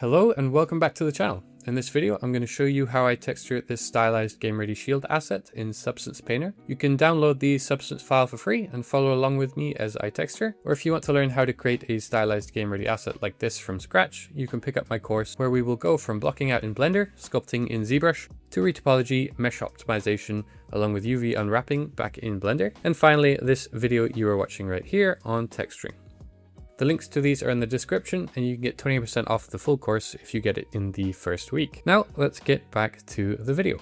Hello and welcome back to the channel. In this video, I'm going to show you how I texture this stylized Game Ready Shield asset in Substance Painter. You can download the Substance file for free and follow along with me as I texture. Or if you want to learn how to create a stylized Game Ready asset like this from scratch, you can pick up my course where we will go from blocking out in Blender, sculpting in ZBrush, to retopology, mesh optimization, along with UV unwrapping back in Blender. And finally, this video you are watching right here on texturing. The links to these are in the description and you can get 20% off the full course if you get it in the first week. Now let's get back to the video.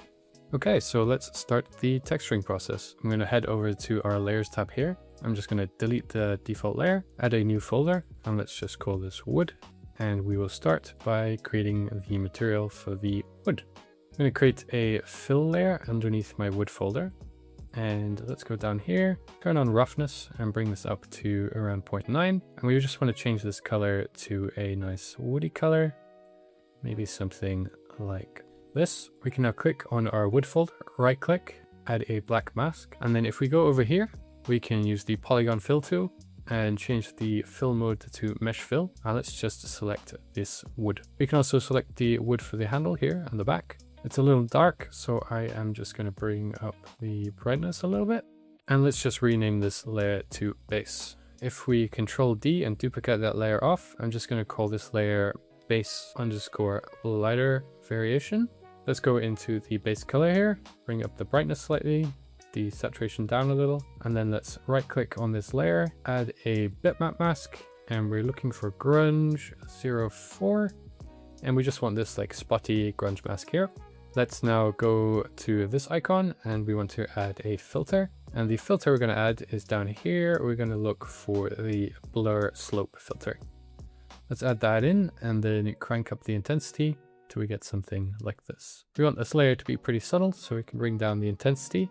Okay, so let's start the texturing process. I'm going to head over to our layers tab here. I'm just going to delete the default layer, add a new folder, and let's just call this wood. And we will start by creating the material for the wood. I'm going to create a fill layer underneath my wood folder. And let's go down here, turn on roughness and bring this up to around 0.9. And we just want to change this color to a nice woody color, maybe something like this. We can now click on our wood folder, right click, add a black mask. And then if we go over here, we can use the polygon fill tool and change the fill mode to mesh fill. And let's just select this wood. We can also select the wood for the handle here on the back. It's a little dark, so I am just going to bring up the brightness a little bit. And let's just rename this layer to base. If we Control D and duplicate that layer off, I'm just going to call this layer base underscore lighter variation. Let's go into the base color here, bring up the brightness slightly, the saturation down a little, and then let's right click on this layer, add a bitmap mask, and we're looking for grunge 04. And we just want this like spotty grunge mask here. Let's now go to this icon and we want to add a filter. And the filter we're going to add is down here. We're going to look for the blur slope filter. Let's add that in and then crank up the intensity till we get something like this. We want this layer to be pretty subtle, so we can bring down the intensity.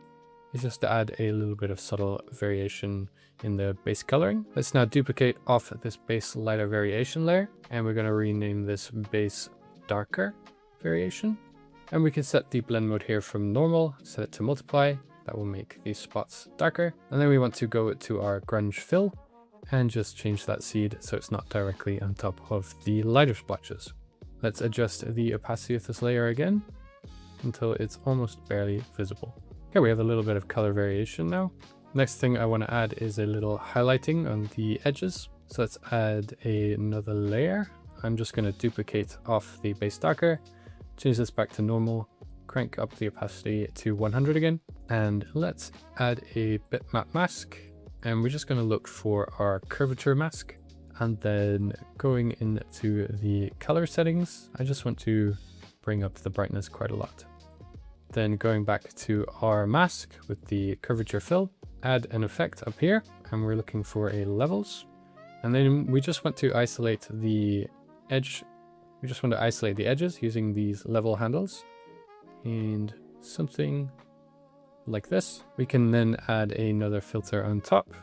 It's just to add a little bit of subtle variation in the base coloring. Let's now duplicate off this base lighter variation layer, and we're going to rename this base darker variation. And we can set the blend mode here from normal, set it to multiply. That will make these spots darker. And then we want to go to our grunge fill and just change that seed so it's not directly on top of the lighter splotches. Let's adjust the opacity of this layer again until it's almost barely visible. Okay, we have a little bit of color variation now. Next thing I want to add is a little highlighting on the edges. So let's add another layer. I'm just going to duplicate off the base darker, change this back to normal, crank up the opacity to 100 again, and let's add a bitmap mask. And we're just going to look for our curvature mask. And then going into the color settings, I just want to bring up the brightness quite a lot. Then going back to our mask with the curvature fill, add an effect up here, and we're looking for a levels. And then we just want to isolate the edge. We just want to isolate the edges using these level handles and something like this. We can then add another filter on top,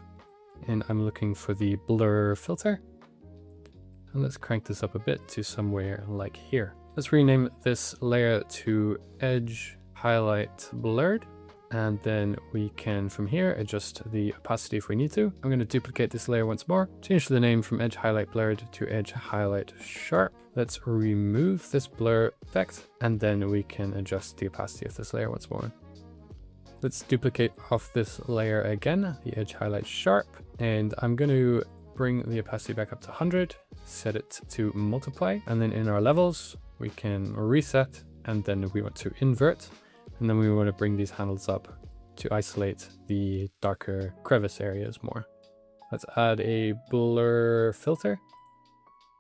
and I'm looking for the blur filter. And let's crank this up a bit to somewhere like here. Let's rename this layer to edge highlight blurred. And then we can, from here, adjust the opacity if we need to. I'm going to duplicate this layer once more, change the name from Edge Highlight Blurred to Edge Highlight Sharp. Let's remove this blur effect, and then we can adjust the opacity of this layer once more. Let's duplicate off this layer again, the Edge Highlight Sharp, and I'm going to bring the opacity back up to 100, set it to multiply, and then in our levels, we can reset, and then we want to invert. And then we want to bring these handles up to isolate the darker crevice areas more. Let's add a blur filter,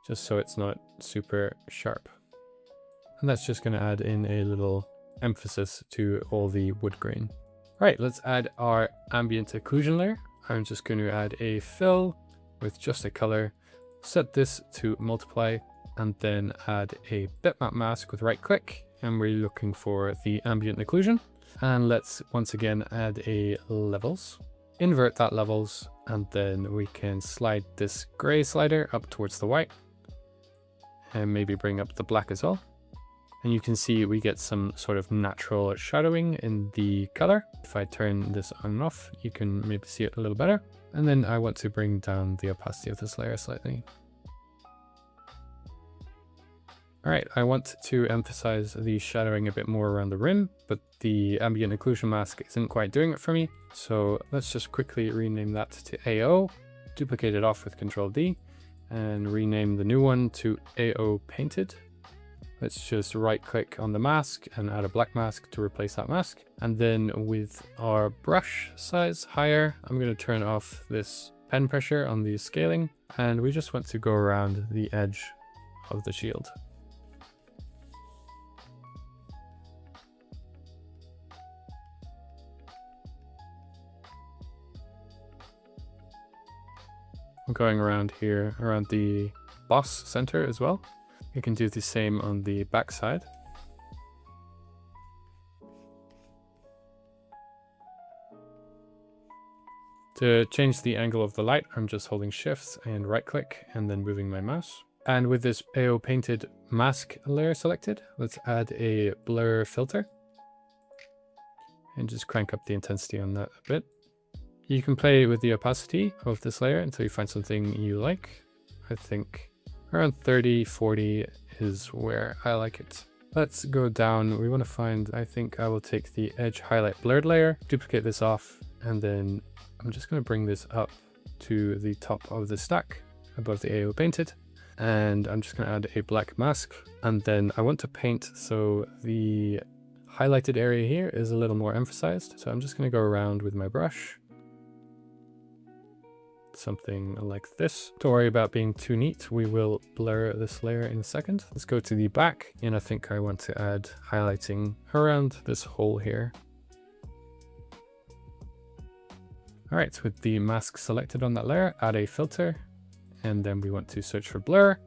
just so it's not super sharp. And that's just going to add in a little emphasis to all the wood grain. All right, let's add our ambient occlusion layer. I'm just going to add a fill with just a color, set this to multiply, and then add a bitmap mask with right click. And we're looking for the ambient occlusion. And let's once again add a levels, invert that levels, and then we can slide this gray slider up towards the white and maybe bring up the black as well. And you can see we get some sort of natural shadowing in the color. If I turn this on and off, you can maybe see it a little better. And then I want to bring down the opacity of this layer slightly. All right, I want to emphasize the shadowing a bit more around the rim, but the ambient occlusion mask isn't quite doing it for me. So let's just quickly rename that to AO, duplicate it off with Control D, and rename the new one to AO Painted. Let's just right click on the mask and add a black mask to replace that mask. And then with our brush size higher, I'm going to turn off this pen pressure on the scaling, and we just want to go around the edge of the shield. I'm going around here, around the boss center as well. You can do the same on the back side. To change the angle of the light, I'm just holding Shift and right click and then moving my mouse. And with this AO Painted mask layer selected, let's add a blur filter. And just crank up the intensity on that a bit. You can play with the opacity of this layer until you find something you like. I think around 30, 40 is where I like it. Let's go down. We want to find, I think I will take the edge highlight blurred layer, duplicate this off, and then I'm just going to bring this up to the top of the stack above the AO Painted. And I'm just going to add a black mask. And then I want to paint so the highlighted area here is a little more emphasized. So I'm just going to go around with my brush. Something like this. Don't worry about being too neat. We will blur this layer in a second. Let's go to the back, and I think I want to add highlighting around this hole here. All right, with the mask selected on that layer, add a filter, and then we want to search for blur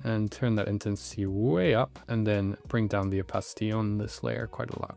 and turn that intensity way up, and then bring down the opacity on this layer quite a lot.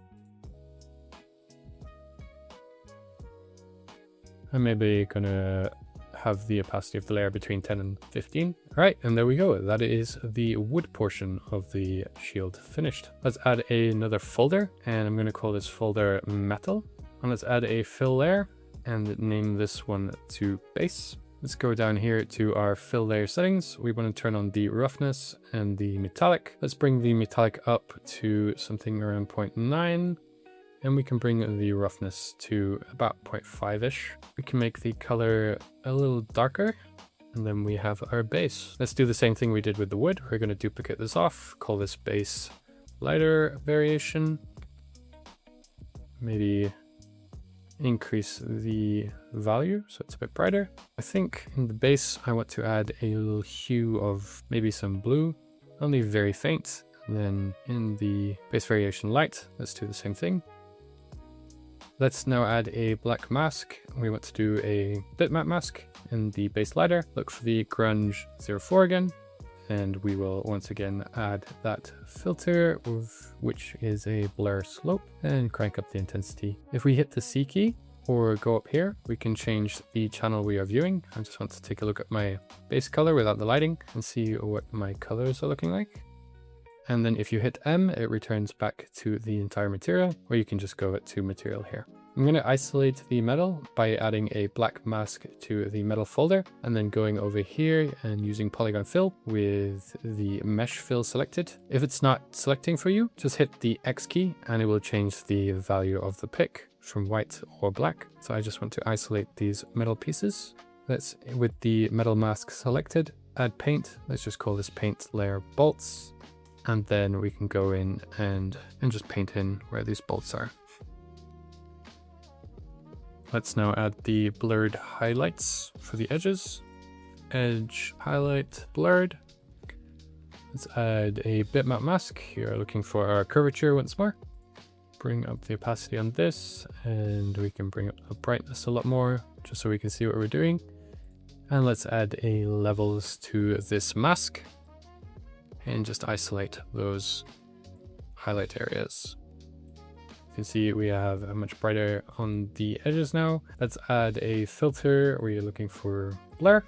I'm maybe gonna have the opacity of the layer between 10 and 15. All right, and there we go. That is the wood portion of the shield finished. Let's add another folder, and I'm going to call this folder metal. And let's add a fill layer and name this one to base. Let's go down here to our fill layer settings. We want to turn on the roughness and the metallic. Let's bring the metallic up to something around 0.9. And we can bring the roughness to about 0.5-ish. We can make the color a little darker, and then we have our base. Let's do the same thing we did with the wood. We're going to duplicate this off, call this base lighter variation. Maybe increase the value so it's a bit brighter. I think in the base I want to add a little hue of maybe some blue, only very faint. And then in the base variation light, let's do the same thing. Let's now add a black mask. We want to do a bitmap mask in the base lighter. Look for the grunge 04 again. And we will once again add that filter, which is a blur slope, and crank up the intensity. If we hit the C key or go up here, we can change the channel we are viewing. I just want to take a look at my base color without the lighting and see what my colors are looking like. And then if you hit M, it returns back to the entire material, or you can just go to material here. I'm going to isolate the metal by adding a black mask to the metal folder, and then going over here and using polygon fill with the mesh fill selected. If it's not selecting for you, just hit the X key and it will change the value of the pick from white or black. So I just want to isolate these metal pieces. Let's, with the metal mask selected, add paint. Let's just call this paint layer bolts. And then we can go in and just paint in where these bolts are. Let's now add the blurred highlights for the edges. Edge highlight blurred. Let's add a bitmap mask. Here, looking for our curvature once more. Bring up the opacity on this, and we can bring up the brightness a lot more, just so we can see what we're doing. And let's add a levels to this mask, and just isolate those highlight areas. You can see we have a much brighter on the edges now. Let's add a filter where you're looking for blur,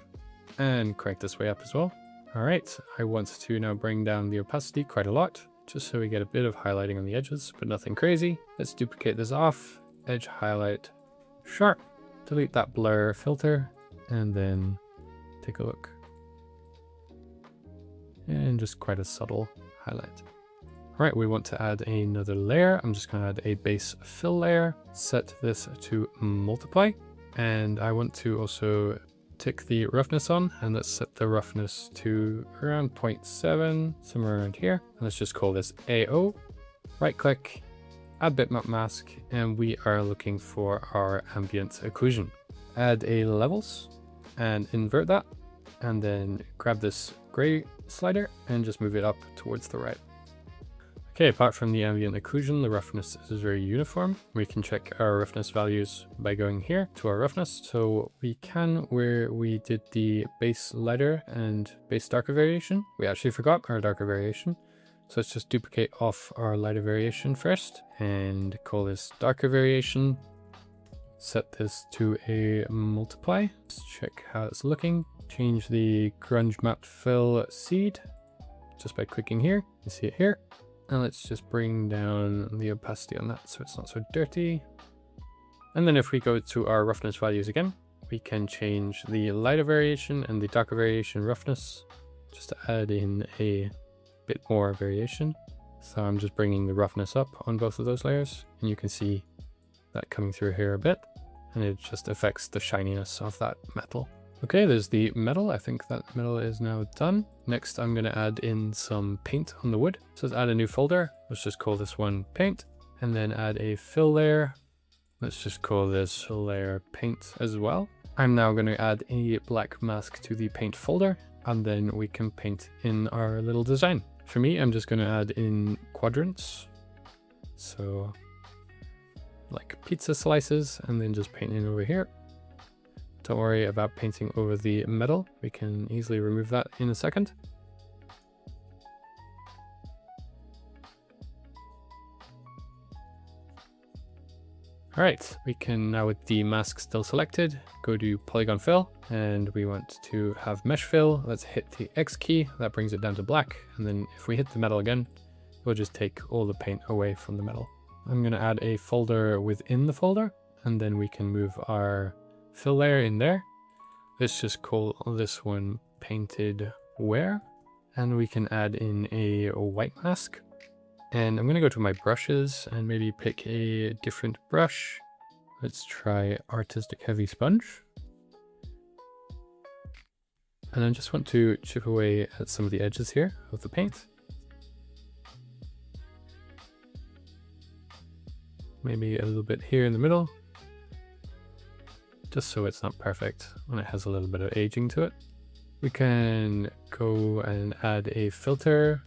and crank this way up as well. All right, I want to now bring down the opacity quite a lot, just so we get a bit of highlighting on the edges, but nothing crazy. Let's duplicate this off, edge highlight sharp, delete that blur filter, and then take a look. And just quite a subtle highlight. All right, we want to add another layer. I'm just going to add a base fill layer, set this to multiply, and I want to also tick the roughness on, and let's set the roughness to around 0.7, somewhere around here. And let's just call this AO. Right click, add bitmap mask, and we are looking for our ambient occlusion. Add a levels and invert that, and then grab this gray slider and just move it up towards the right. Okay, apart from the ambient occlusion, the roughness is very uniform. We can check our roughness values by going here to our roughness. So we can, where we did the base lighter and base darker variation, we actually forgot our darker variation. So let's just duplicate off our lighter variation first and call this darker variation. Set this to a multiply. Let's check how it's looking. Change the grunge matte fill seed just by clicking here. You see it here. And let's just bring down the opacity on that so it's not so dirty. And then if we go to our roughness values again, we can change the lighter variation and the darker variation roughness just to add in a bit more variation. So I'm just bringing the roughness up on both of those layers, and you can see that coming through here a bit, and it just affects the shininess of that metal. Okay, there's the metal. I think that metal is now done. Next, I'm going to add in some paint on the wood. So let's add a new folder. Let's just call this one paint, and then add a fill layer. Let's just call this layer paint as well. I'm now going to add a black mask to the paint folder, and then we can paint in our little design. For me, I'm just going to add in quadrants. So like pizza slices, and then just paint in over here. Don't worry about painting over the metal. We can easily remove that in a second. All right, we can now, with the mask still selected, go to polygon fill, and we want to have mesh fill. Let's hit the X key. That brings it down to black. And then if we hit the metal again, we'll just take all the paint away from the metal. I'm going to add a folder within the folder, and then we can move our fill layer in there. Let's just call this one painted where, and we can add in a white mask. And I'm going to go to my brushes and maybe pick a different brush. Let's try artistic heavy sponge. And I just want to chip away at some of the edges here of the paint. Maybe a little bit here in the middle, just so it's not perfect when it has a little bit of aging to it. We can go and add a filter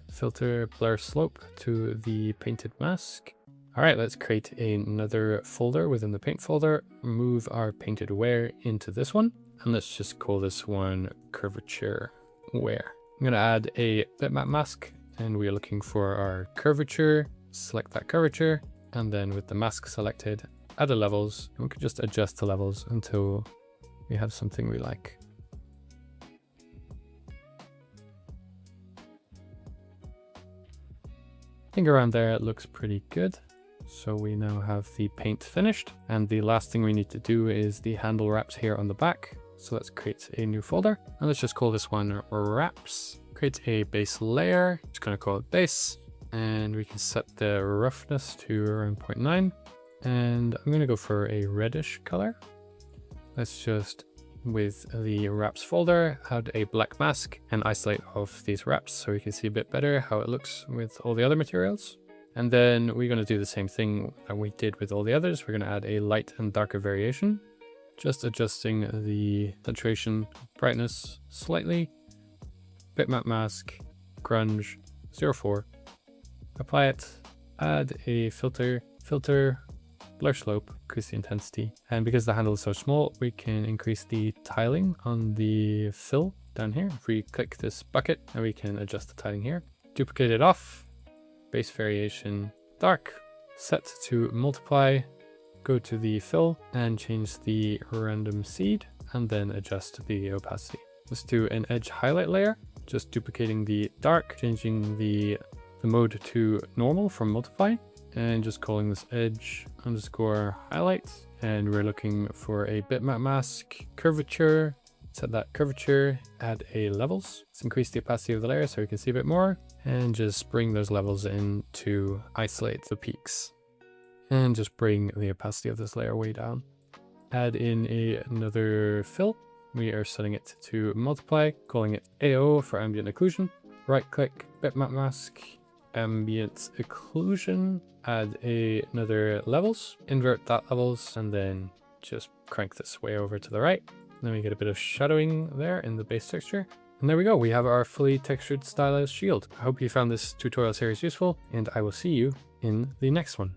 blur slope to the painted mask. All right, let's create another folder within the paint folder, move our painted where into this one, and let's just call this one curvature where. I'm gonna add a bitmap mask, and we're looking for our curvature. Select that curvature, and then with the mask selected, add the levels, and we can just adjust the levels until we have something we like. I think around there it looks pretty good. So we now have the paint finished, and the last thing we need to do is the handle wraps here on the back. So let's create a new folder, and let's just call this one wraps. Create a base layer, just gonna call it base, and we can set the roughness to around 0.9, and I'm gonna go for a reddish color. Let's just, with the wraps folder, add a black mask and isolate off these wraps so we can see a bit better how it looks with all the other materials. And then we're going to do the same thing that we did with all the others. We're going to add a light and darker variation, just adjusting the saturation brightness slightly. Bitmap mask, grunge, 04. Apply it, add a filter, blur slope, increase the intensity. And because the handle is so small, we can increase the tiling on the fill down here. If we click this bucket, and we can adjust the tiling here. Duplicate it off, base variation, dark, set to multiply, go to the fill and change the random seed, and then adjust the opacity. Let's do an edge highlight layer, just duplicating the dark, changing the mode to normal from multiply, and just calling this edge underscore highlight. And we're looking for a bitmap mask curvature. Set that curvature, add a levels. Let's increase the opacity of the layer so we can see a bit more. and just bring those levels in to isolate the peaks. And just bring the opacity of this layer way down. Add in another fill. We are setting it to multiply, calling it AO for ambient occlusion. Right click, bitmap mask, ambient occlusion. Add another levels, invert that levels, and then just crank this way over to the right. Then we get a bit of shadowing there in the base texture. And there we go, we have our fully textured stylized shield. I hope you found this tutorial series useful, and I will see you in the next one.